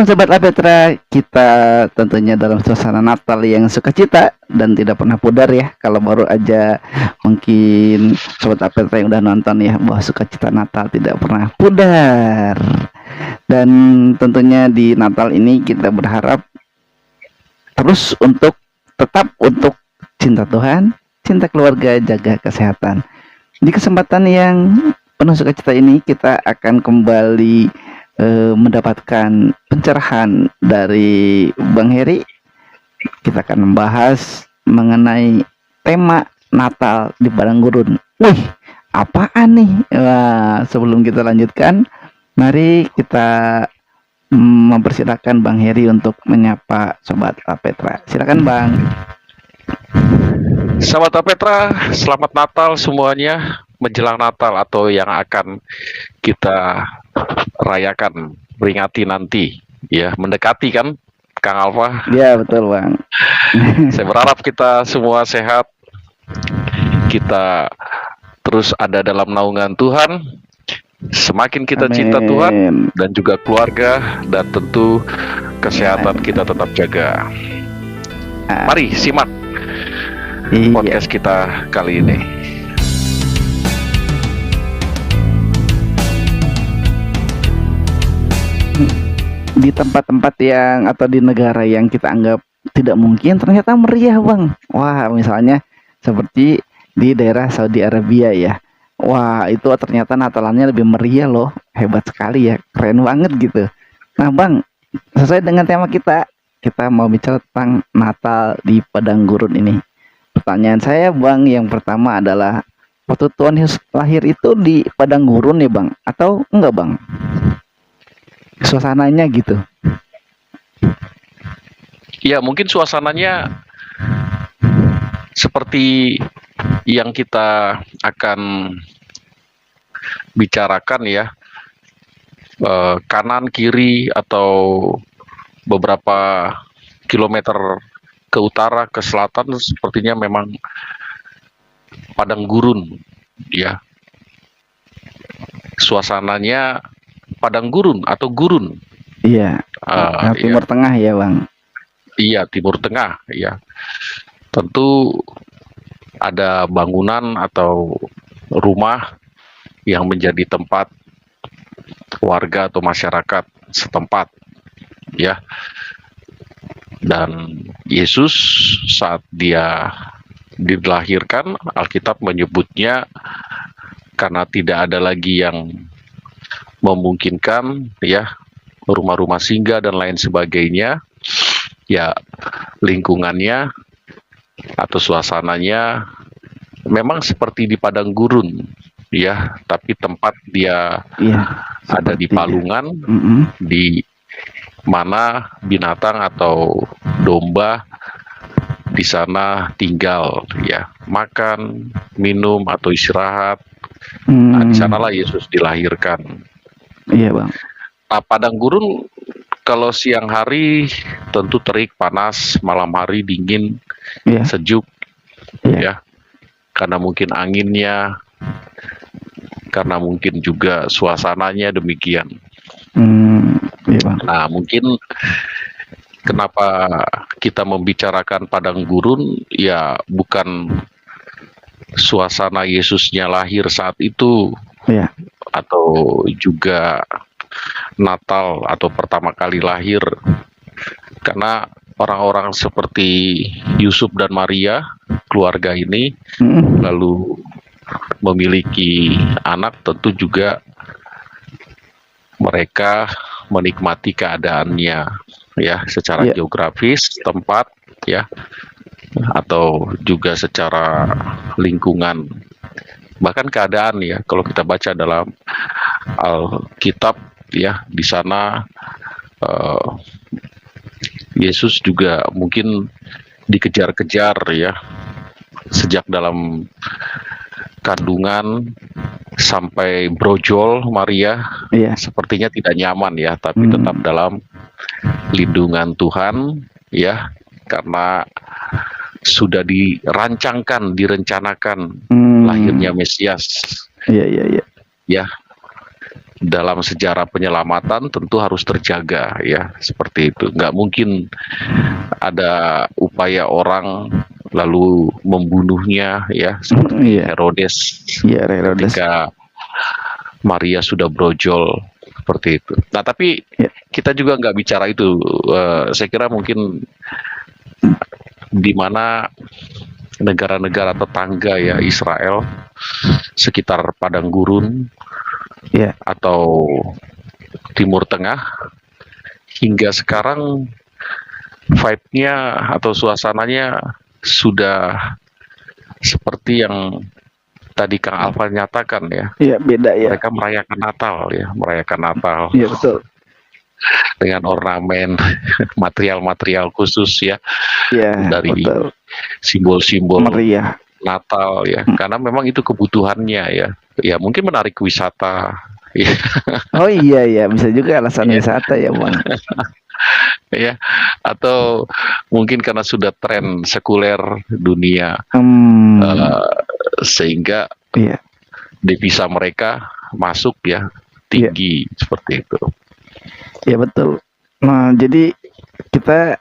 Sobat Apetra, kita tentunya dalam suasana Natal yang sukacita dan tidak pernah pudar ya. Kalau baru aja mungkin Sobat Apetra yang udah nonton ya, bahwa sukacita Natal tidak pernah pudar. Dan tentunya di Natal ini kita berharap terus tetap untuk cinta Tuhan, cinta keluarga, jaga kesehatan. Di kesempatan yang penuh sukacita ini kita akan kembali mendapatkan pencerahan dari Bang Heri. Kita akan membahas mengenai tema Natal di Padang Gurun. Wih, apaan nih? Wah, sebelum kita lanjutkan, mari kita mempersilahkan Bang Heri untuk menyapa Sobat Apetra. Silakan Bang. Sobat Apetra, selamat Natal semuanya. Menjelang Natal atau yang akan kita rayakan, peringati nanti, ya, mendekati kan, Kang Alfa? Ya, betul Bang. Saya berharap kita semua sehat, kita terus ada dalam naungan Tuhan, semakin kita cinta Tuhan dan juga keluarga, dan tentu kesehatan kita tetap jaga. Mari simak podcast kita kali ini. Di tempat-tempat yang atau di negara yang kita anggap tidak mungkin ternyata meriah Bang. Wah, misalnya seperti di daerah Saudi Arabia ya. Wah, itu ternyata Natalannya lebih meriah loh. Hebat sekali ya, keren banget gitu. Nah Bang, sesuai dengan tema kita mau bicara tentang Natal di Padang Gurun ini. Pertanyaan saya Bang yang pertama adalah, waktu Tuhan Yesus lahir itu di Padang Gurun ya Bang? Atau enggak Bang? Suasananya gitu. Ya, mungkin suasananya seperti yang kita akan bicarakan ya, kanan kiri atau beberapa kilometer ke utara ke selatan sepertinya memang padang gurun ya. Suasananya padang gurun atau gurun. Iya. Timur Tengah ya Bang. Iya, Timur Tengah ya. Tentu ada bangunan atau rumah yang menjadi tempat warga atau masyarakat setempat ya. Dan Yesus saat dia dilahirkan, Alkitab menyebutnya karena tidak ada lagi yang memungkinkan ya, rumah-rumah singgah dan lain sebagainya ya, lingkungannya atau suasananya memang seperti di padang gurun ya, tapi tempat dia Iya, ada di seperti palungan, di mana binatang atau domba di sana tinggal, ya, makan, minum atau istirahat. Nah, di sanalah Yesus dilahirkan. Iya bang. Nah, padang gurun kalau siang hari tentu terik, panas, malam hari dingin, Iya. sejuk, Iya. ya, karena mungkin anginnya, karena mungkin juga suasananya demikian. Iya bang. Nah, mungkin kenapa kita membicarakan padang gurun, ya bukan suasana Yesusnya lahir saat itu, Iya. atau juga Natal atau pertama kali lahir, karena orang-orang seperti Yusuf dan Maria, keluarga ini, lalu memiliki anak, tentu juga mereka menikmati keadaannya, ya, secara geografis tempat, ya, atau juga secara lingkungan, bahkan keadaan, ya. Kalau kita baca dalam Alkitab, ya, di sana Yesus juga mungkin dikejar-kejar, ya, sejak dalam kandungan sampai brojol Maria, sepertinya tidak nyaman, ya, tapi tetap dalam lindungan Tuhan, ya, karena sudah dirancangkan, direncanakan lahirnya Mesias. Iya. Ya, dalam sejarah penyelamatan tentu harus terjaga, ya, seperti itu. Nggak mungkin ada upaya orang lalu membunuhnya, ya, seperti Herodes. Iya, Herodes. Ketika Maria sudah brojol, seperti itu. Nah, tapi kita juga nggak bicara itu. Saya kira mungkin di mana negara-negara tetangga, ya, Israel, sekitar padang gurun, atau Timur Tengah, hingga sekarang vibe-nya atau suasananya sudah seperti yang tadi Kang Alfa nyatakan, ya. Iya, beda, ya. Mereka merayakan Natal, ya, merayakan Natal. Iya, betul. Dengan ornamen, material-material khusus, ya, dari simbol-simbol Natal, ya, karena memang itu kebutuhannya, ya. Ya, mungkin menarik wisata. Oh iya, bisa juga alasan wisata, ya bang. Ya, atau mungkin karena sudah tren sekuler dunia, sehingga devisa mereka masuk, ya, tinggi, seperti itu. Ya betul. Nah, jadi kita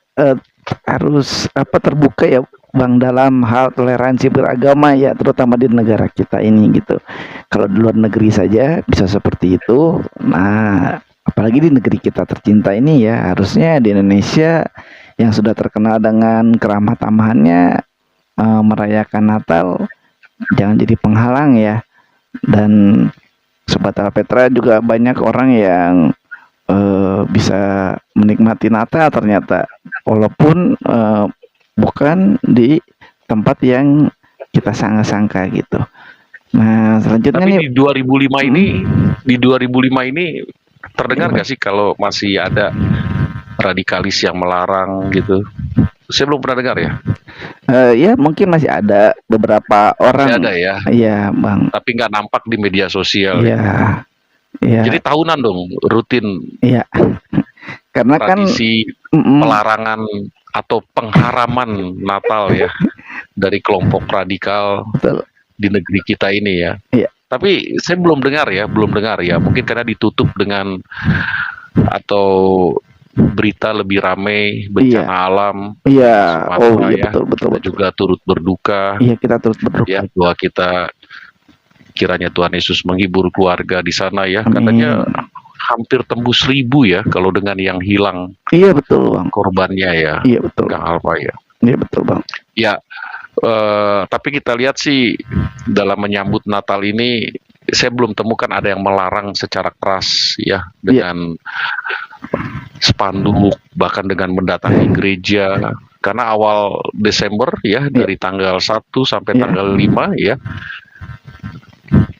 harus terbuka, ya bang, dalam hal toleransi beragama, ya, terutama di negara kita ini, gitu. Kalau di luar negeri saja bisa seperti itu, nah apalagi di negeri kita tercinta ini, ya, harusnya di Indonesia yang sudah terkenal dengan keramah tamahannya, merayakan Natal jangan jadi penghalang, ya. Dan Sobat Alpetra juga banyak orang yang bisa menikmati Natal ternyata, walaupun bukan di tempat yang kita sangka-sangka, gitu. Nah, selanjutnya tapi nih, di 2005 ini, di 2005 ini terdengar nggak sih kalau masih ada radikalis yang melarang, gitu? Saya belum pernah dengar, ya. Ya mungkin masih ada beberapa orang. Masih ada, ya. Iya bang. Tapi nggak nampak di media sosial. Iya. Jadi tahunan dong, rutin. Iya. Karena tradisi pelarangan atau pengharaman Natal, ya, dari kelompok radikal. Betul. Di negeri kita ini, ya. Iya. Tapi saya belum dengar, ya, mungkin karena ditutup dengan atau berita lebih ramai bencana alam. Iya. Oh iya, ya. betul. Kita juga turut berduka. Iya, kita turut berduka. Ya, doa kita kiranya Tuhan Yesus menghibur keluarga di sana, ya. Katanya hampir tembus 1.000, ya, kalau dengan yang hilang. Iya, betul bang. Korbannya, ya. Iya, betul. Kang Alfa, ya. Iya, betul bang. Ya. Tapi kita lihat sih dalam menyambut Natal ini, saya belum temukan ada yang melarang secara keras, ya, dengan spanduk, bahkan dengan mendatangi gereja. Karena awal Desember, ya, dari tanggal 1 sampai tanggal 5, ya,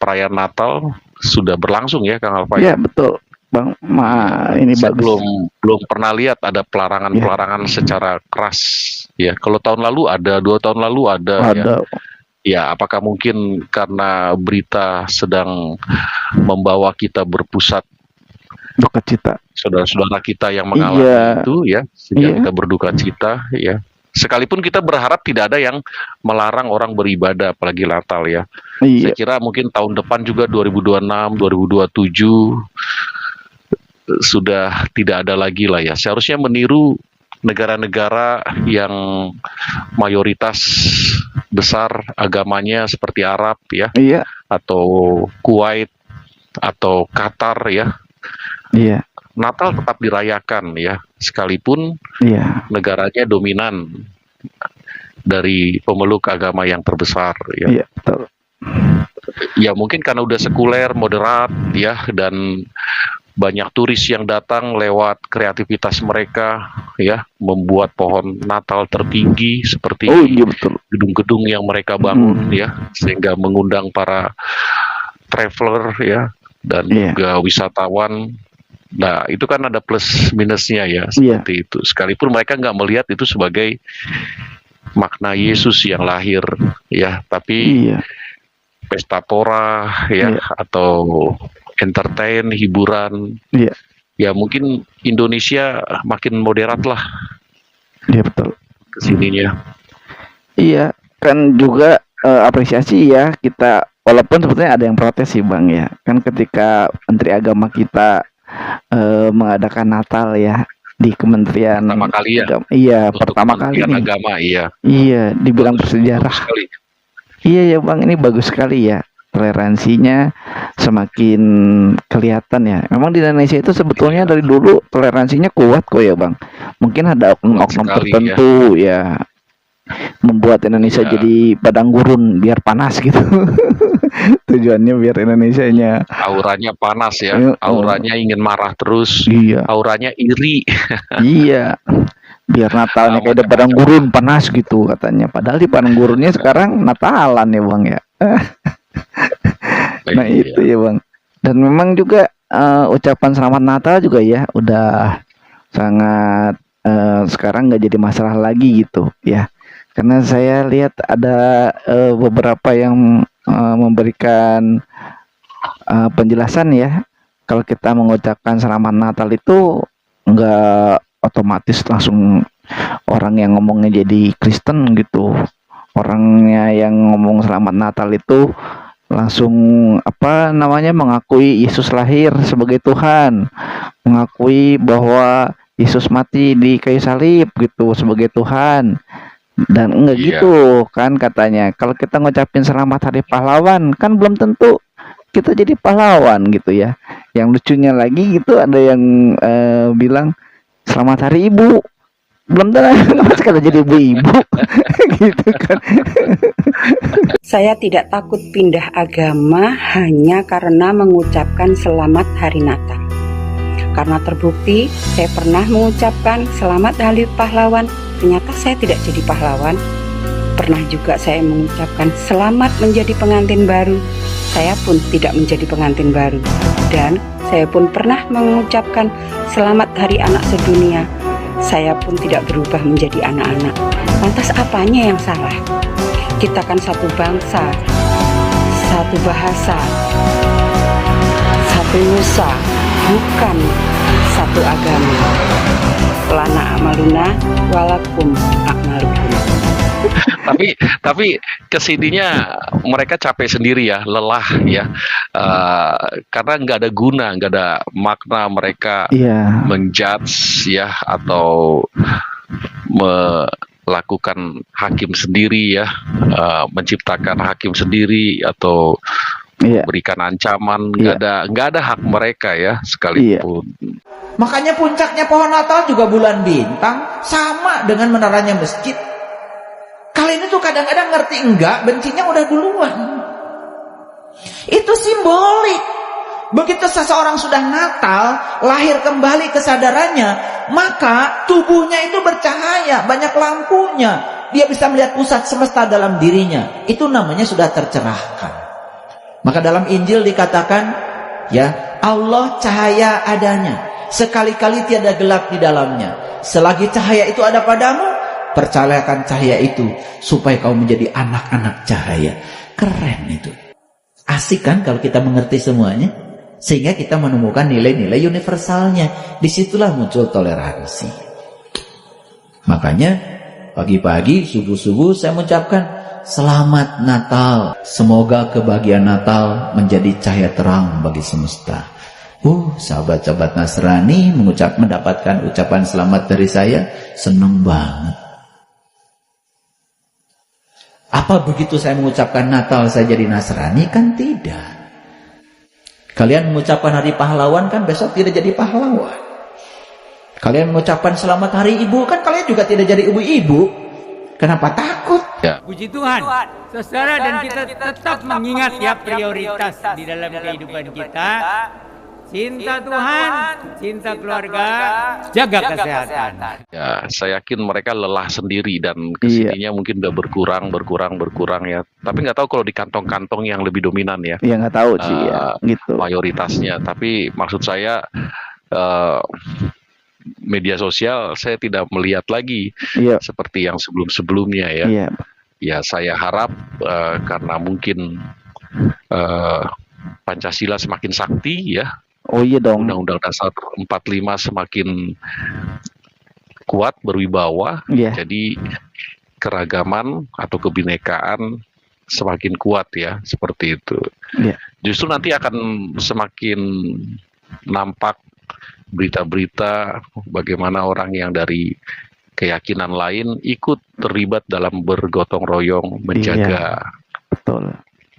perayaan Natal sudah berlangsung ya, Kang Alfa Ya ya. betul, Bang. Ini Saya bagus. belum pernah lihat ada pelarangan secara keras ya. Kalau tahun lalu ada, 2 tahun lalu ada ya. Ada. Ya, apakah mungkin karena berita sedang membawa kita berpusat Duka cita. saudara-saudara kita yang mengalami Iya. itu ya, sehingga Iya. kita berduka cita ya. Sekalipun kita berharap tidak ada yang melarang orang beribadah apalagi Natal ya. Saya Iya. kira mungkin tahun depan juga 2026, 2027 sudah tidak ada lagi lah ya. Seharusnya meniru negara-negara yang mayoritas besar agamanya seperti Arab ya, Iya. atau Kuwait atau Qatar ya. Iya. Natal tetap dirayakan ya, sekalipun Iya. negaranya dominan dari pemeluk agama yang terbesar ya. Iya, betul. Ya mungkin karena udah sekuler, moderat ya, dan banyak turis yang datang lewat kreativitas mereka ya, membuat pohon Natal tertinggi seperti Oh iya betul. gedung-gedung yang mereka bangun ya, sehingga mengundang para traveler ya, dan Iya. juga wisatawan. Nah, itu kan ada plus minusnya ya, Iya. seperti itu. Sekalipun mereka nggak melihat itu sebagai makna Yesus yang lahir ya, tapi Iya. pesta pora ya, Iya. atau entertain, hiburan. Iya. Ya mungkin Indonesia makin moderat lah Iya betul. kesininya. Iya, kan juga apresiasi ya kita, walaupun sebetulnya ada yang protes sih Bang ya. Kan ketika Menteri Agama kita mengadakan Natal ya di Kementerian Pertama kali ya, Agama. Iya, untuk pertama kali Kementerian nih. Agama, iya. Iya, dibilang Bagus bersejarah. sekali. Iya ya Bang, ini bagus sekali ya. Toleransinya semakin kelihatan ya. Memang di Indonesia itu sebetulnya dari dulu toleransinya kuat kok ya Bang. Mungkin ada oknum-oknum Kuat sekali, tertentu ya membuat Indonesia Ya. jadi padang gurun biar panas gitu. Tujuannya biar Indonesianya. Auranya panas ya, Iya, auranya ingin marah terus, Iya, auranya iri. iya. Biar Natalnya kayak ada Macam-macam. padang gurun panas gitu katanya. Padahal di padang gurunnya sekarang Natalan ya Bang ya. Nah Iya. itu ya Bang. Dan memang juga ucapan selamat Natal juga ya udah sangat sekarang nggak jadi masalah lagi gitu ya. Karena saya lihat ada beberapa yang memberikan penjelasan ya. Kalau kita mengucapkan selamat Natal itu nggak otomatis langsung orang yang ngomongnya jadi Kristen gitu. Orangnya yang ngomong selamat Natal itu langsung mengakui Yesus lahir sebagai Tuhan, mengakui bahwa Yesus mati di kayu salib gitu sebagai Tuhan. Dan enggak Iya. gitu kan katanya. Kalau kita ngucapin selamat hari pahlawan kan belum tentu kita jadi pahlawan gitu ya. Yang lucunya lagi gitu ada yang bilang selamat hari ibu. Belum tentu kalau jadi ibu-ibu gitu kan. Saya tidak takut pindah agama hanya karena mengucapkan selamat hari Natal. Karena terbukti saya pernah mengucapkan selamat hari pahlawan, ternyata saya tidak jadi pahlawan. Pernah juga saya mengucapkan selamat menjadi pengantin baru, saya pun tidak menjadi pengantin baru. Dan saya pun pernah mengucapkan selamat hari anak sedunia, saya pun tidak berubah menjadi anak-anak. Lantas apanya yang salah? Kita kan satu bangsa, satu bahasa, satu nusa, bukan satu agama. Lana amaluna walakum akmalukum. Tapi kesininya mereka capek sendiri ya, lelah ya, karena nggak ada guna, nggak ada makna mereka Iya. menjudge ya, atau melakukan hakim sendiri ya, menciptakan hakim sendiri atau Iya. berikan ancaman. Iya. Nggak ada hak mereka ya, sekalipun. Makanya puncaknya pohon Natal juga bulan bintang, sama dengan menaranya masjid. Kalian itu kadang-kadang ngerti enggak, bencinya udah duluan. Itu simbolik. Begitu seseorang sudah Natal, lahir kembali kesadarannya, maka tubuhnya itu bercahaya, banyak lampunya. Dia bisa melihat pusat semesta dalam dirinya. Itu namanya sudah tercerahkan. Maka dalam Injil dikatakan, ya, Allah cahaya adanya, sekali-kali tiada gelap di dalamnya. Selagi cahaya itu ada padamu, percayakan cahaya itu supaya kau menjadi anak-anak cahaya. Keren itu. Asik kan kalau kita mengerti semuanya? Sehingga kita menemukan nilai-nilai universalnya. Disitulah muncul toleransi. Makanya pagi-pagi, subuh-subuh saya mengucapkan Selamat Natal. Semoga kebahagiaan Natal menjadi cahaya terang bagi semesta. Sahabat-sahabat Nasrani mendapatkan ucapan selamat dari saya, seneng banget. Apa begitu saya mengucapkan Natal saya jadi Nasrani? Kan tidak. Kalian mengucapkan Hari Pahlawan kan besok tidak jadi pahlawan. Kalian mengucapkan Selamat Hari Ibu kan kalian juga tidak jadi ibu-ibu. Kenapa takut? Ya. Puji Tuhan, saudara, dan kita tetap mengingat ya prioritas di dalam kehidupan kita. Cinta Tuhan, cinta keluarga, jaga kesehatan. Ya, saya yakin mereka lelah sendiri dan kesininya mungkin udah berkurang ya. Tapi nggak tahu kalau di kantong-kantong yang lebih dominan ya. Ya nggak tahu sih ya, gitu. Mayoritasnya. Tapi maksud saya media sosial saya tidak melihat lagi seperti yang sebelum-sebelumnya ya. Iya. Ya saya harap karena mungkin Pancasila semakin sakti ya. Oh iya dong. Undang-Undang Dasar 45 semakin kuat, berwibawa. Jadi keragaman atau kebinekaan semakin kuat ya, seperti itu. Justru nanti akan semakin nampak berita-berita bagaimana orang yang dari keyakinan lain ikut terlibat dalam bergotong royong menjaga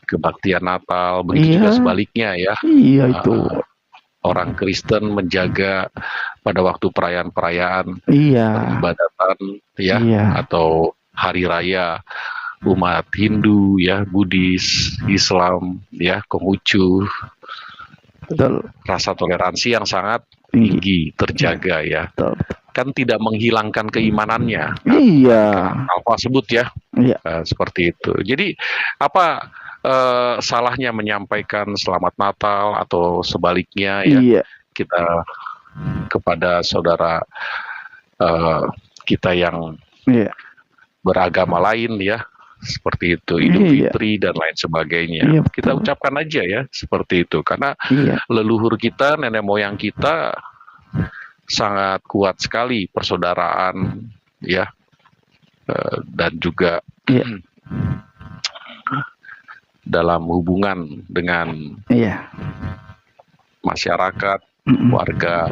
kebaktian Natal, begitu juga sebaliknya ya. Iya itu. Orang Kristen menjaga pada waktu perayaan-perayaan peribadatan ya, atau hari raya umat Hindu ya, Buddhis, Islam ya, Konghucu. Betul. Rasa toleransi yang sangat tinggi terjaga ya. Betul. Kan tidak menghilangkan keimanannya. Alfa sebut ya. Seperti itu. Jadi apa salahnya menyampaikan Selamat Natal atau sebaliknya ya, kita kepada saudara kita yang beragama lain ya, seperti itu, Idul Fitri dan lain sebagainya. Kita ucapkan aja ya, seperti itu, karena leluhur kita, nenek moyang kita sangat kuat sekali persaudaraan ya, dan juga dalam hubungan dengan masyarakat, warga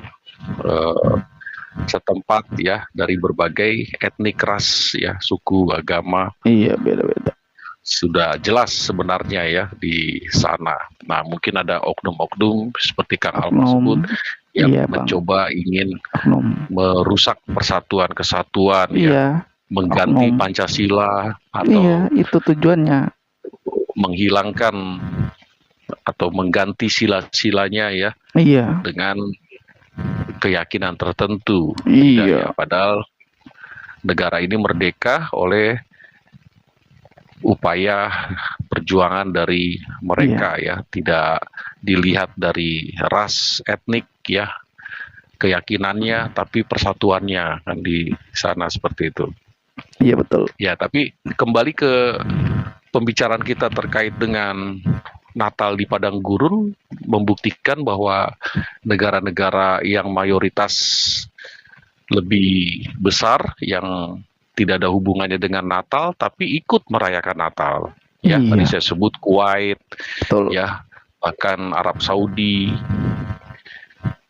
setempat ya, dari berbagai etnik, ras ya, suku, agama. Beda-beda. Sudah jelas sebenarnya ya di sana. Nah, mungkin ada oknum-oknum seperti Kang Alma sebut yang mencoba ingin merusak persatuan kesatuan ya, mengganti Pancasila atau itu tujuannya. Menghilangkan atau mengganti sila-silanya ya, dengan keyakinan tertentu. Ya, padahal negara ini merdeka oleh upaya perjuangan dari mereka ya, tidak dilihat dari ras, etnik ya, keyakinannya, tapi persatuannya kan di sana, seperti itu. Iya betul. Ya, tapi kembali ke pembicaraan kita terkait dengan Natal di Padang Gurun, membuktikan bahwa negara-negara yang mayoritas lebih besar yang tidak ada hubungannya dengan Natal tapi ikut merayakan Natal. Ya, tadi saya sebut Kuwait, ya, bahkan Arab Saudi,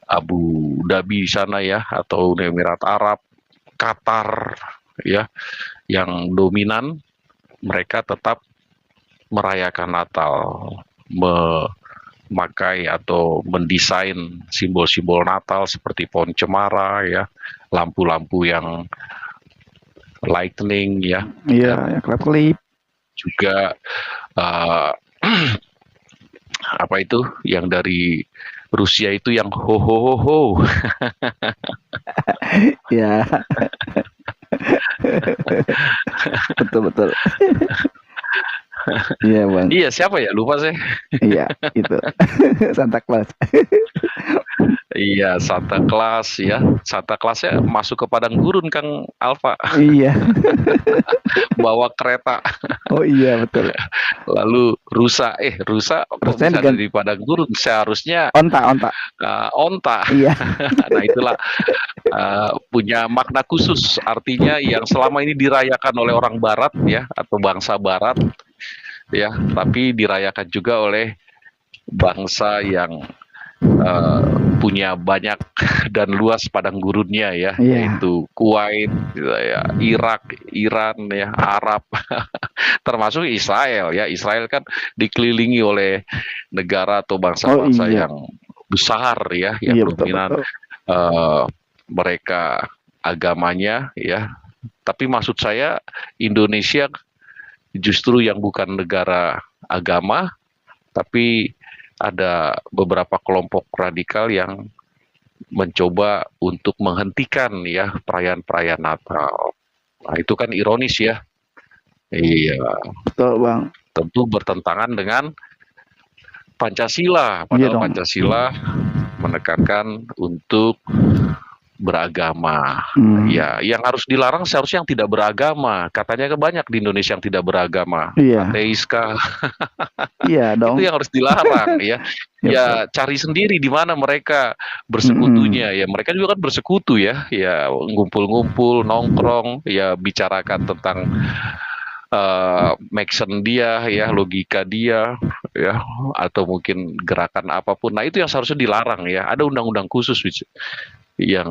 Abu Dhabi sana ya, atau Uni Emirat Arab, Qatar ya, yang dominan mereka tetap merayakan Natal, memakai atau mendesain simbol-simbol Natal seperti pohon cemara ya, lampu-lampu yang lightning ya, yang kelap-kelip, juga apa itu yang dari Rusia itu yang ho ho ho ho. Ya. Betul. Iya bang. Iya, siapa ya? Lupa saya. Iya itu. Santa Claus. Iya, Santa Claus ya. Santa Clausnya masuk ke padang gurun Kang Alfa, Iya. bawa kereta. Oh iya betul. Lalu rusa kok Rusanya bisa ada diganti di padang gurun? Seharusnya onta. onta. Iya. Nah, itulah punya makna khusus. Artinya yang selama ini dirayakan oleh orang Barat ya, atau bangsa Barat ya, tapi dirayakan juga oleh bangsa yang punya banyak dan luas padang gurunnya ya, Iya. yaitu Kuwait, gitu ya, Irak, Iran ya, Arab, termasuk Israel ya. Israel kan dikelilingi oleh negara atau bangsa-bangsa iya. yang besar ya, yang Iya betul dominan betul. mereka agamanya ya. Tapi maksud saya Indonesia justru yang bukan negara agama, tapi ada beberapa kelompok radikal yang mencoba untuk menghentikan ya perayaan-perayaan Natal. Nah, itu kan ironis ya. Iya, Betul bang. tentu bertentangan dengan Pancasila. Iya Padahal dong. Pancasila menekankan untuk beragama. Ya, yang harus dilarang seharusnya yang tidak beragama. Katanya kan banyak di Indonesia yang tidak beragama. Iya. Ateis kah? Iya dong. Itu yang harus dilarang ya. Ya, Ya cari sendiri di mana mereka bersekutunya ya. Mereka juga kan bersekutu ya. Ya ngumpul-ngumpul, nongkrong, ya bicarakan tentang maxen dia ya, logika dia ya, atau mungkin gerakan apapun. Nah, itu yang seharusnya dilarang ya. Ada undang-undang khusus yang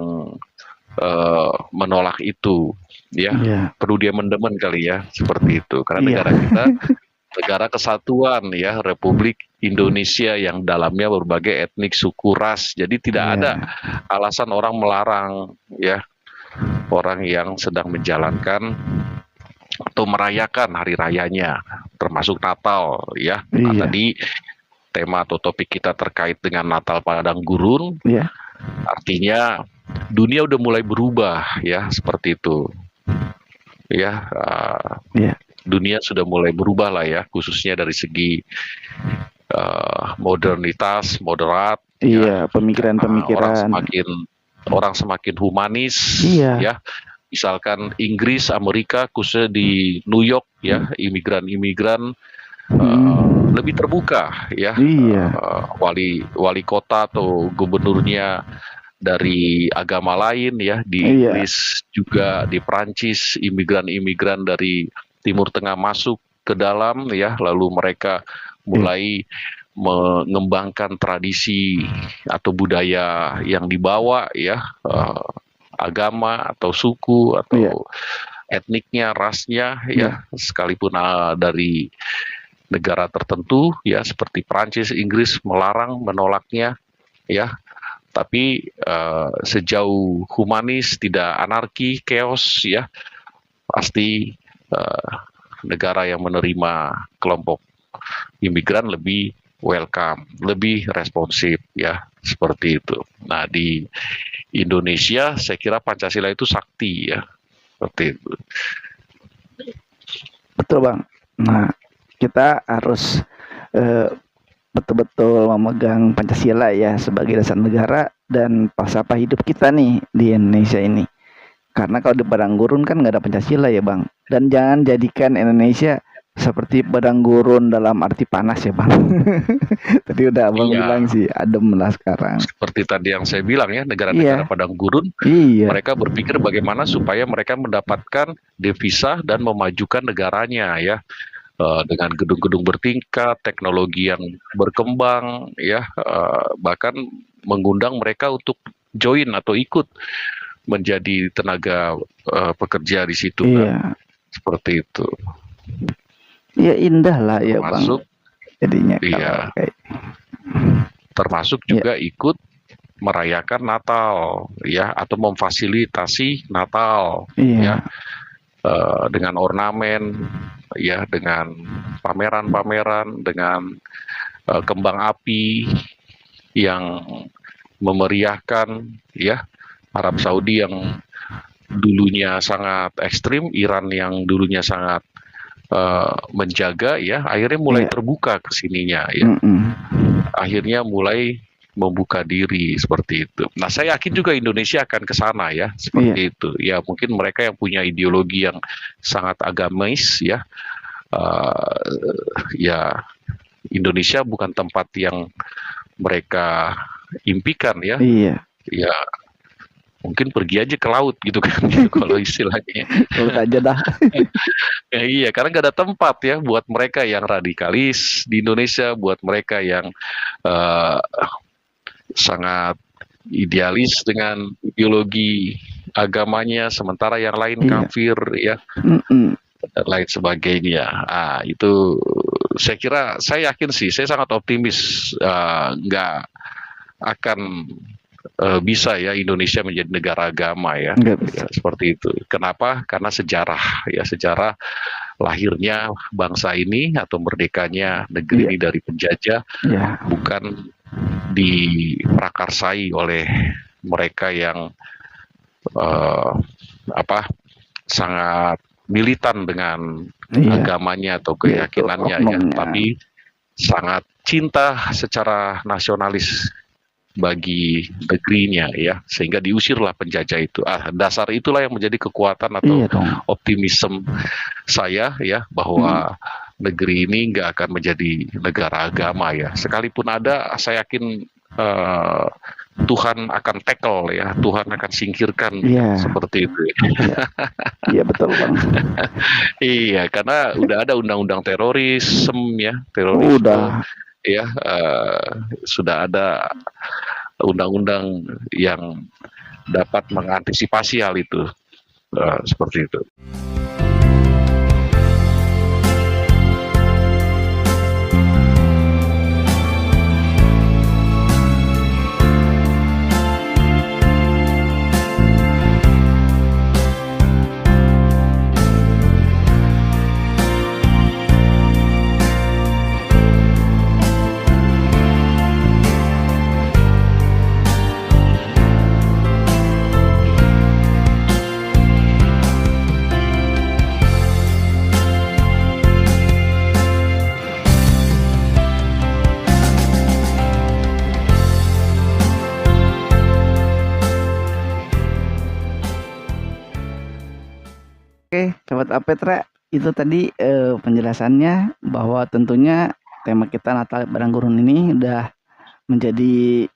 menolak itu ya. Iya. Perlu dia mendemen kali ya, seperti itu. Karena Iya. negara kita negara kesatuan ya, Republik Indonesia yang dalamnya berbagai etnik, suku, ras. Jadi tidak Iya. ada alasan orang melarang ya orang yang sedang menjalankan atau merayakan hari rayanya, termasuk Natal ya. Nah, Iya. tadi tema atau topik kita terkait dengan Natal padang gurun. Iya. Artinya dunia udah mulai berubah ya, seperti itu. Ya, Iya. dunia sudah mulai berubah lah ya, khususnya dari segi modernitas, moderat. Iya, pemikiran-pemikiran. Orang semakin humanis. Iya. Ya, misalkan Inggris, Amerika, khususnya di New York ya, imigran-imigran lebih terbuka ya. Iya. Wali kota atau gubernurnya dari agama lain ya, di Iya. Inggris juga, di Prancis imigran-imigran dari Timur Tengah masuk ke dalam ya, lalu mereka mulai mengembangkan tradisi atau budaya yang dibawa ya, agama atau suku atau Iya. etniknya, rasnya ya, sekalipun dari negara tertentu ya, seperti Prancis, Inggris melarang, menolaknya ya. Tapi sejauh humanis, tidak anarki, chaos ya, pasti negara yang menerima kelompok imigran lebih welcome, lebih responsif ya, seperti itu. Nah, di Indonesia saya kira Pancasila itu sakti ya, seperti itu. Betul bang. Nah, kita harus betul-betul memegang Pancasila ya sebagai dasar negara dan falsafah hidup kita nih di Indonesia ini. Karena kalau di padang gurun kan nggak ada Pancasila ya bang. Dan jangan jadikan Indonesia seperti padang gurun dalam arti panas ya bang. Tadi udah abang Iya. bilang sih adem lah sekarang. Seperti tadi yang saya bilang ya, negara-negara Iya. padang gurun, Iya. mereka berpikir bagaimana supaya mereka mendapatkan devisa dan memajukan negaranya ya. Dengan gedung-gedung bertingkat, teknologi yang berkembang ya, bahkan mengundang mereka untuk join atau ikut menjadi tenaga pekerja di situ kan. Iya. Seperti itu. Ya indah lah ya Termasuk bang. Jadinya iya. kalau kayak termasuk juga ikut merayakan Natal ya, atau memfasilitasi Natal iya. ya, dengan ornamen ya, dengan pameran-pameran, dengan kembang api yang memeriahkan ya. Arab Saudi yang dulunya sangat ekstrim, Iran yang dulunya sangat menjaga ya, akhirnya mulai Iya. terbuka ke sininya ya. Akhirnya mulai membuka diri seperti itu. Nah, saya yakin juga Indonesia akan ke sana ya, seperti itu. Ya, mungkin mereka yang punya ideologi yang sangat agamis ya, ya Indonesia bukan tempat yang mereka impikan ya. Iya. Ya, mungkin pergi aja ke laut gitu kan, gitu, kalau istilahnya. Laut aja dah. Ya, iya, karena nggak ada tempat ya buat mereka yang radikalis di Indonesia, buat mereka yang eh, sangat idealis dengan ideologi agamanya, sementara yang lain Iya. kafir ya, Mm-mm. dan lain sebagainya. Itu saya kira, saya yakin sih, saya sangat optimis nggak akan bisa ya Indonesia menjadi negara agama ya. Nggak bisa. Ya, seperti itu. Kenapa? Karena sejarah ya, sejarah lahirnya bangsa ini atau merdekanya negeri Iya. ini dari penjajah Ya. bukan diprakarsai oleh mereka yang sangat militan dengan Iya. agamanya atau Iya, itu keyakinannya ya, oknumnya. tapi sangat cinta secara nasionalis bagi negerinya ya, sehingga diusirlah penjajah itu. Dasar itulah yang menjadi kekuatan atau Iya dong. optimisme saya ya, bahwa negeri ini nggak akan menjadi negara agama ya. Sekalipun ada, saya yakin Tuhan akan tackle ya, Tuhan akan singkirkan Iya. seperti itu. Iya betul Bang. Iya, karena udah ada undang-undang terorisme ya, terorisme Udah. ya, sudah ada undang-undang yang dapat mengantisipasi hal itu, seperti itu. Oke, Sobat Apetra, itu tadi penjelasannya bahwa tentunya tema kita Natal Padang Gurun ini udah menjadi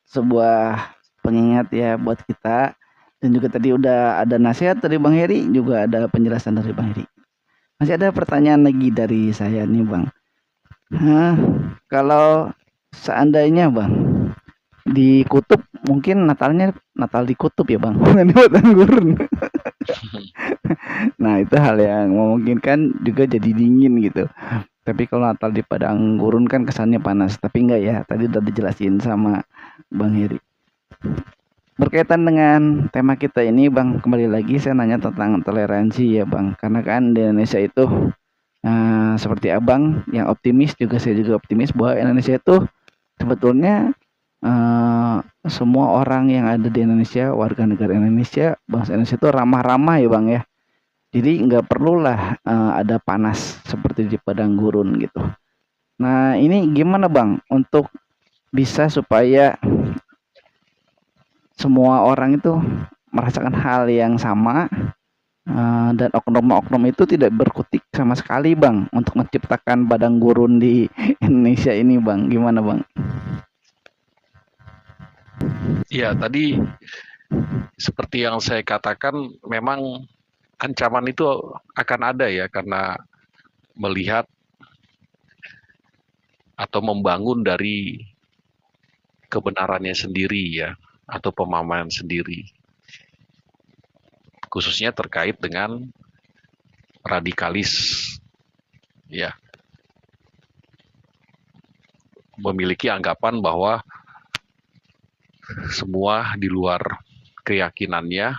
sebuah pengingat ya buat kita, dan juga tadi udah ada nasihat dari Bang Heri, juga ada penjelasan dari Bang Heri. Masih ada pertanyaan lagi dari saya nih Bang. Kalau seandainya Bang di kutub, mungkin Natalnya Natal di kutub ya Bang, bukan di Padang Gurun. Nah itu hal yang memungkinkan juga jadi dingin gitu. Tapi kalau Natal di Padang Gurun kan kesannya panas. Tapi enggak ya, tadi udah dijelasin sama Bang Heri. Berkaitan dengan tema kita ini Bang, kembali lagi saya nanya tentang toleransi ya Bang. Karena kan di Indonesia itu seperti Abang yang optimis, juga saya juga optimis bahwa Indonesia itu sebetulnya semua orang yang ada di Indonesia, warga negara Indonesia, bangsa Indonesia itu ramah-ramah ya Bang ya. Jadi nggak perlulah ada panas seperti di Padang Gurun gitu. Nah ini gimana Bang untuk bisa supaya semua orang itu merasakan hal yang sama, dan oknum-oknum itu tidak berkutik sama sekali Bang untuk menciptakan Padang Gurun di Indonesia ini Bang. Gimana Bang? Ya, tadi seperti yang saya katakan, memang ancaman itu akan ada ya, karena melihat atau membangun dari kebenarannya sendiri ya, atau pemahaman sendiri, khususnya terkait dengan radikalis ya, memiliki anggapan bahwa semua di luar keyakinannya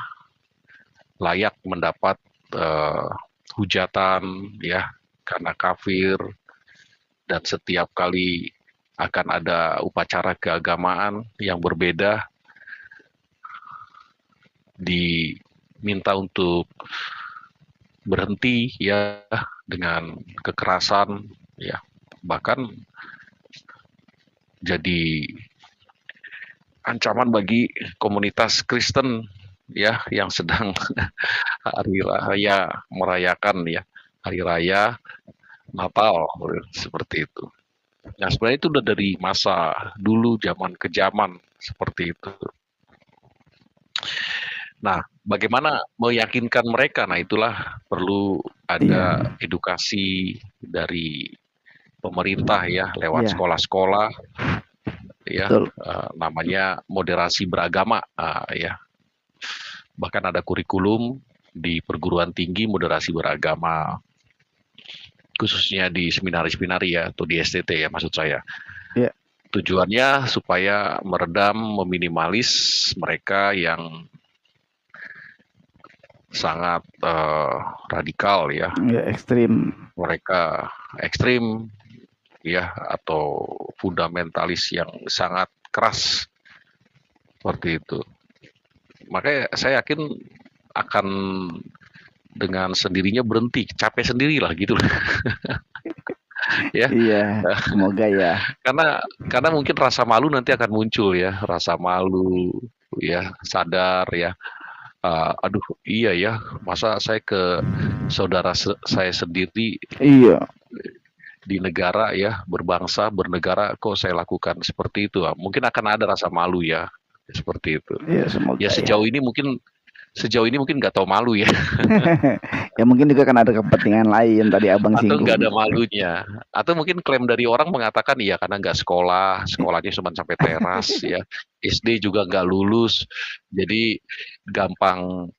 layak mendapat hujatan ya, karena kafir, dan setiap kali akan ada upacara keagamaan yang berbeda diminta untuk berhenti ya dengan kekerasan ya, bahkan jadi ancaman bagi komunitas Kristen ya yang sedang hari raya merayakan ya hari raya Natal seperti itu. Nah, sebenarnya itu udah dari masa dulu, zaman ke zaman seperti itu. Nah, bagaimana meyakinkan mereka? Nah, itulah perlu ada edukasi dari pemerintah ya lewat Iya, sekolah-sekolah ya, betul. namanya moderasi beragama ya. Bahkan ada kurikulum di perguruan tinggi moderasi beragama, khususnya di seminari-seminari ya, atau di STT ya maksud saya. Iya, Tujuannya supaya meredam, meminimalis mereka yang sangat radikal ya, ya ekstrim. mereka ekstrim ya, atau fundamentalis yang sangat keras seperti itu. Makanya saya yakin akan dengan sendirinya berhenti, capek sendirilah gitu ya. Iya, semoga ya. Karena mungkin rasa malu nanti akan muncul ya, rasa malu ya, sadar ya. Aduh, iya ya, masa saya ke saudara saya sendiri Iya, di negara ya, berbangsa, bernegara, kok saya lakukan seperti itu? Mungkin akan ada rasa malu ya, seperti itu. iya semoga Ya ya. sejauh ini mungkin nggak tahu malu ya, Ya mungkin juga kan ada kepentingan lain tadi abang atau nggak ada singgung. malunya, atau mungkin klaim dari orang mengatakan iya karena nggak sekolah, sekolahnya cuma sampai teras ya, SD juga nggak lulus, jadi gampang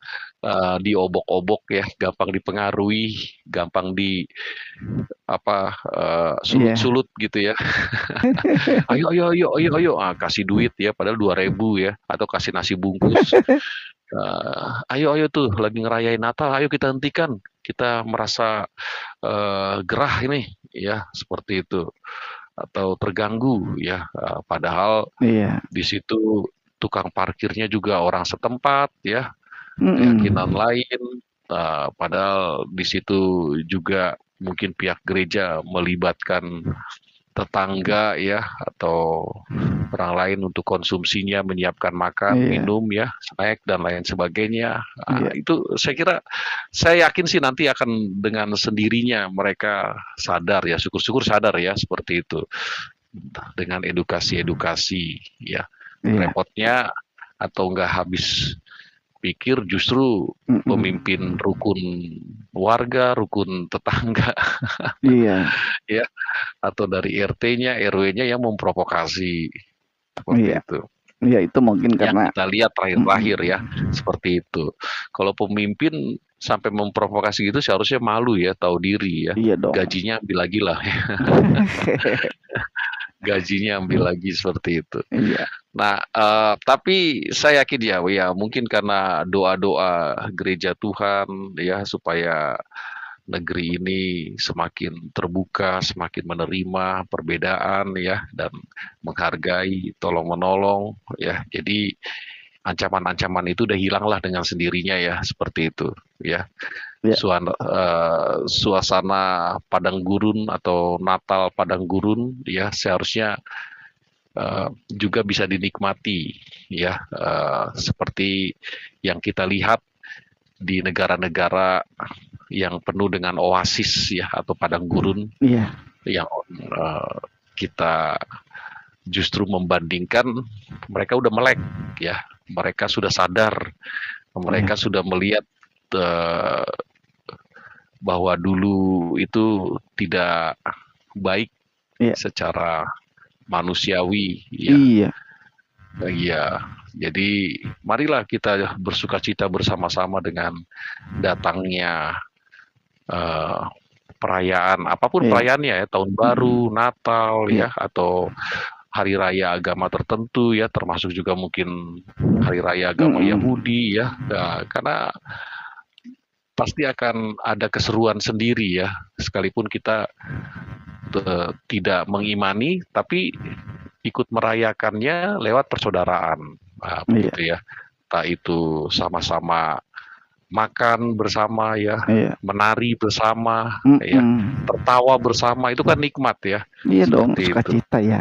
diobok-obok ya, gampang dipengaruhi, gampang di apa Iya, sulut-sulut gitu ya. Ayo ayo ayo ayo ayo, kasih duit ya, padahal 2.000 ya, atau kasih nasi bungkus. Ayo ayo tuh lagi ngerayain Natal, ayo kita hentikan. Kita merasa gerah ini ya, seperti itu, atau terganggu ya. Padahal iya. di situ tukang parkirnya juga orang setempat ya, Mm-mm. keyakinan lain. Padahal di situ juga mungkin pihak gereja melibatkan tetangga ya, atau orang lain untuk konsumsinya, menyiapkan makan, Iya, minum ya, snack dan lain sebagainya. iya, Itu saya yakin sih nanti akan dengan sendirinya mereka sadar ya, syukur-syukur sadar ya seperti itu, dengan edukasi-edukasi ya. iya. Repotnya atau enggak habis pikir justru Mm-mm. pemimpin rukun warga, rukun tetangga Iya, ya, atau dari RT-nya, RW-nya yang memprovokasi seperti iya. itu. Iya itu mungkin Yang karena kita lihat terakhir-terakhir ya, seperti itu. Kalau pemimpin sampai memprovokasi gitu seharusnya malu ya, tahu diri ya. iya dong. Gajinya ambil lagi lah ya. Gajinya ambil lagi seperti itu. Iya, Nah, tapi saya yakin ya mungkin karena doa-doa gereja Tuhan ya, supaya negeri ini semakin terbuka, semakin menerima perbedaan ya, dan menghargai, tolong-menolong ya. Jadi ancaman-ancaman itu udah hilanglah dengan sendirinya ya, seperti itu ya. iya, Suasana padang gurun atau Natal padang gurun ya seharusnya juga bisa dinikmati ya, seperti yang kita lihat di negara-negara yang penuh dengan oasis ya, atau padang gurun, iya, yang kita justru membandingkan, mereka udah melek ya, mereka sudah sadar, mereka sudah melihat bahwa dulu itu tidak baik iya, secara manusiawi ya. iya, Iya, jadi marilah kita bersukacita bersama-sama dengan datangnya perayaan, apapun iya, perayaannya ya, tahun baru, Natal iya, ya, atau hari raya agama tertentu ya, termasuk juga mungkin hari raya agama Mm-mm. Yahudi ya. Nah, karena pasti akan ada keseruan sendiri ya, sekalipun kita tidak mengimani, tapi ikut merayakannya lewat persaudaraan. Nah, iya, begitu ya. Entah itu sama-sama makan bersama ya, Iya. menari bersama ya, tertawa bersama, itu kan nikmat ya. Iya dong, Seperti itu. sukacita ya.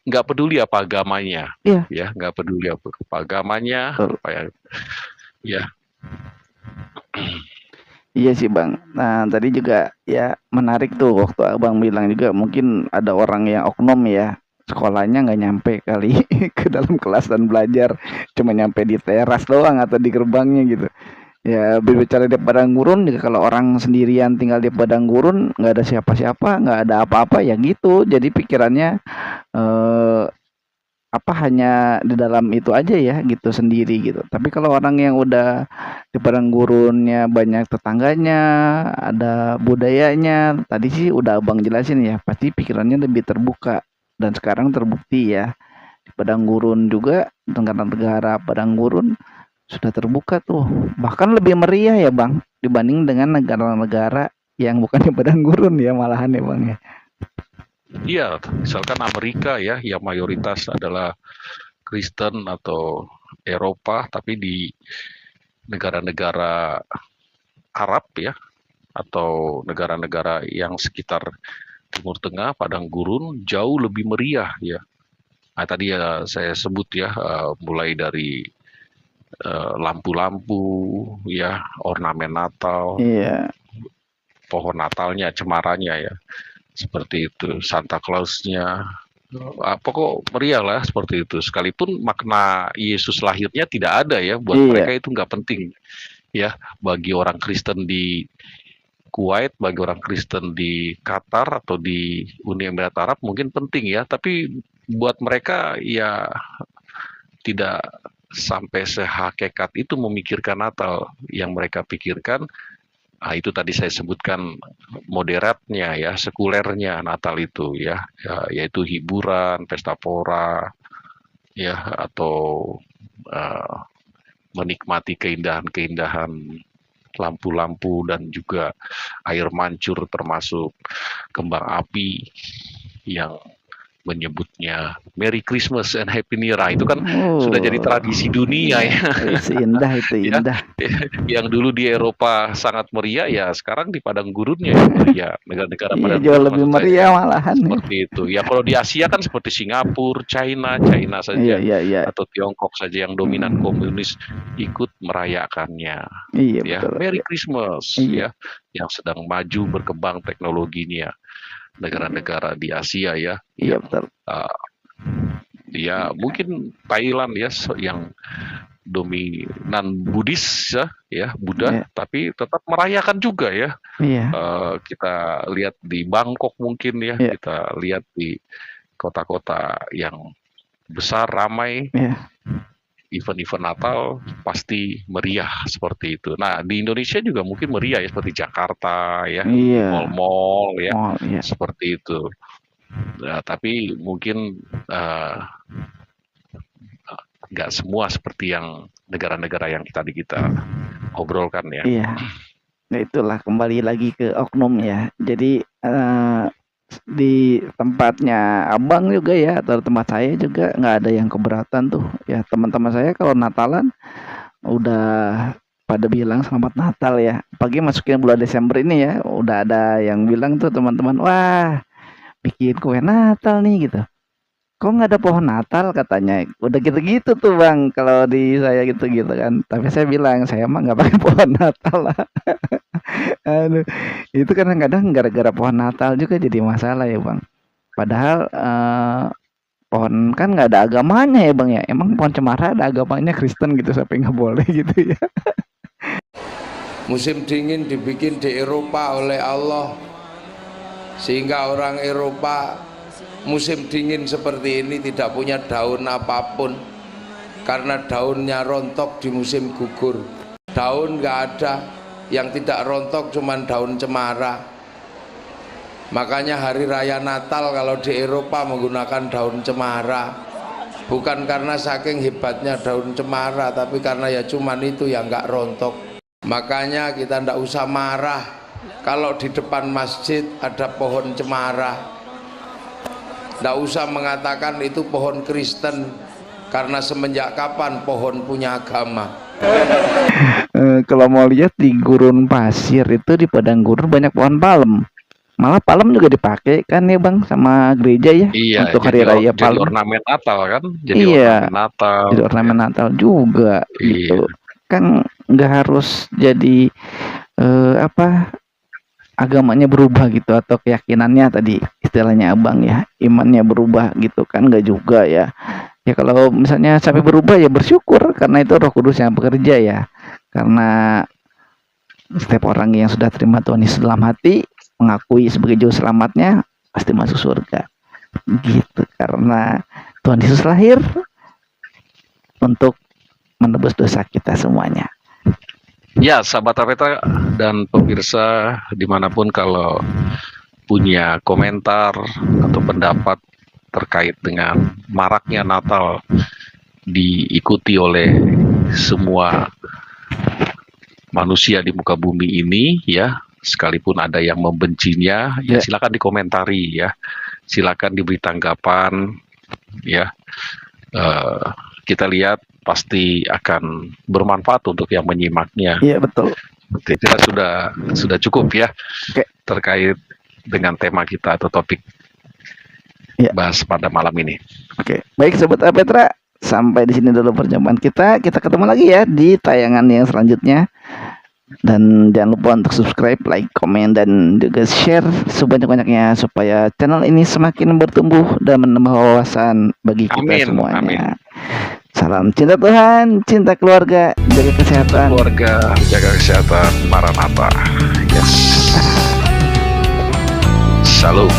Nggak peduli apa agamanya, Iya. ya, nggak peduli apa agamanya, Betul. apa ya. Iya sih Bang. Nah tadi juga ya menarik tuh waktu Abang bilang juga mungkin ada orang yang oknum ya, sekolahnya nggak nyampe kali ke dalam kelas dan belajar, cuma nyampe di teras doang atau di gerbangnya gitu. Ya berbicara di padang gurun juga, kalau orang sendirian tinggal di padang gurun nggak ada siapa-siapa, nggak ada apa-apa ya gitu. Jadi pikirannya hanya di dalam itu aja ya gitu, sendiri gitu. Tapi kalau orang yang udah di padang gurunnya banyak tetangganya, ada budayanya, tadi sih udah Abang jelasin ya, pasti pikirannya lebih terbuka. Dan sekarang terbukti ya, di padang gurun juga, negara-negara padang gurun sudah terbuka tuh. Bahkan lebih meriah ya Bang, dibanding dengan negara-negara yang bukan di padang gurun ya, malahan ya Bang ya. Iya, misalkan Amerika ya, yang mayoritas adalah Kristen atau Eropa, tapi di negara-negara Arab ya, atau negara-negara yang sekitar Timur Tengah, padang gurun jauh lebih meriah ya. Nah, tadi ya saya sebut ya, mulai dari lampu-lampu ya, ornamen Natal, Iya. pohon Natalnya, cemarannya ya, seperti itu, Santa Clausnya, pokok meriah lah seperti itu. Sekalipun makna Yesus lahirnya tidak ada ya, buat Iya. mereka itu nggak penting ya. Bagi orang Kristen di Kuwait, bagi orang Kristen di Qatar atau di Uni Emirat Arab mungkin penting ya, tapi buat mereka ya tidak sampai sehakikat itu memikirkan Natal. Yang mereka pikirkan, itu tadi saya sebutkan moderatnya ya, sekulernya Natal itu ya, yaitu hiburan, pesta pora ya, atau menikmati keindahan-keindahan lampu-lampu dan juga air mancur, termasuk kembang api yang menyebutnya Merry Christmas and Happy New Year. Itu kan sudah jadi tradisi dunia ya. Indah itu, indah. Yang dulu di Eropa sangat meriah, ya sekarang di padang gurunnya ya meriah. Negara-negara padang jauh gurun lebih maksud saya, meriah malahan. seperti itu. Ya kalau di Asia kan seperti Singapura, China saja, Iya. atau Tiongkok saja yang dominan komunis ikut merayakannya. Iya, Ya, betul. Merry Christmas Iya. ya, yang sedang maju berkembang teknologinya. Negara-negara di Asia ya, Iya, yang betul. ya mungkin Thailand ya, yang dominan Buddhis ya, Buddha, tapi tetap merayakan juga ya. Iya. Kita lihat di Bangkok mungkin ya, Iya. kita lihat di kota-kota yang besar ramai, Iya. event-event Natal pasti meriah seperti itu. Nah, di Indonesia juga mungkin meriah ya, seperti Jakarta ya, Iya. mall-mall ya, Mall, iya. seperti itu. Nah, tapi mungkin nggak semua seperti yang negara-negara yang tadi kita obrolkan ya. Iya. Nah, itulah kembali lagi ke oknum ya. Jadi di tempatnya Abang juga ya, atau tempat saya juga nggak ada yang keberatan tuh ya. Teman-teman saya kalau Natalan udah pada bilang selamat Natal ya. Pagi masukin bulan Desember ini ya, udah ada yang bilang tuh teman-teman, wah bikin kue Natal nih gitu. Kok nggak ada pohon Natal katanya. Udah gitu-gitu tuh Bang, kalau di saya gitu-gitu kan. Tapi saya bilang, saya mah nggak pakai pohon Natal lah. Aduh, itu kadang-kadang gara-gara pohon Natal juga jadi masalah ya Bang. Padahal pohon kan nggak ada agamanya ya Bang ya. Emang pohon cemara ada agamanya Kristen gitu, sampai nggak boleh gitu ya. Musim dingin dibikin di Eropa oleh Allah, sehingga orang Eropa musim dingin seperti ini tidak punya daun apapun, karena daunnya rontok di musim gugur. Daun nggak ada, yang tidak rontok cuman daun cemara. Makanya hari raya Natal kalau di Eropa menggunakan daun cemara, bukan karena saking hebatnya daun cemara, tapi karena ya cuman itu yang nggak rontok. Makanya kita ndak usah marah kalau di depan masjid ada pohon cemara. Ndak usah mengatakan itu pohon Kristen, karena semenjak kapan pohon punya agama? Kalau mau lihat di gurun pasir itu, di padang gurun banyak pohon palem. Malah palem juga dipakai kan ya Bang sama gereja ya, Iya, untuk hari raya jadi palem. ornamen Natal kan, jadi Iya, ornamen Natal. jadi ornamen Natal juga gitu. Iya. Kan nggak harus jadi apa, agamanya berubah gitu, atau keyakinannya tadi istilahnya Abang ya, imannya berubah gitu kan, nggak juga ya. Ya kalau misalnya sampai berubah ya bersyukur, karena itu Roh Kudus yang bekerja ya. Karena setiap orang yang sudah terima Tuhan Yesus dalam hati, mengakui sebagai juru selamatnya, pasti masuk surga. Gitu, karena Tuhan Yesus lahir untuk menebus dosa kita semuanya. Ya, sahabat Apeta dan pemirsa dimanapun, kalau punya komentar atau pendapat terkait dengan maraknya Natal diikuti oleh semua manusia di muka bumi ini ya, sekalipun ada yang membencinya, ya silakan dikomentari ya, silakan diberi tanggapan ya. Kita lihat pasti akan bermanfaat untuk yang menyimaknya. Iya betul. Kita sudah cukup ya. Oke. Terkait dengan tema kita atau topik bahas pada malam ini. Oke, baik Sobat Apetra, sampai di sini dulu perjumpaan kita. Kita ketemu lagi ya di tayangan yang selanjutnya. Dan jangan lupa untuk subscribe, like, komen, dan juga share sebanyak-banyaknya supaya channel ini semakin bertumbuh dan menambah wawasan bagi kita semuanya. Amin. Salam cinta Tuhan, cinta keluarga, jaga kesehatan. Keluarga, jaga kesehatan, Maranatha. Yes. Salam.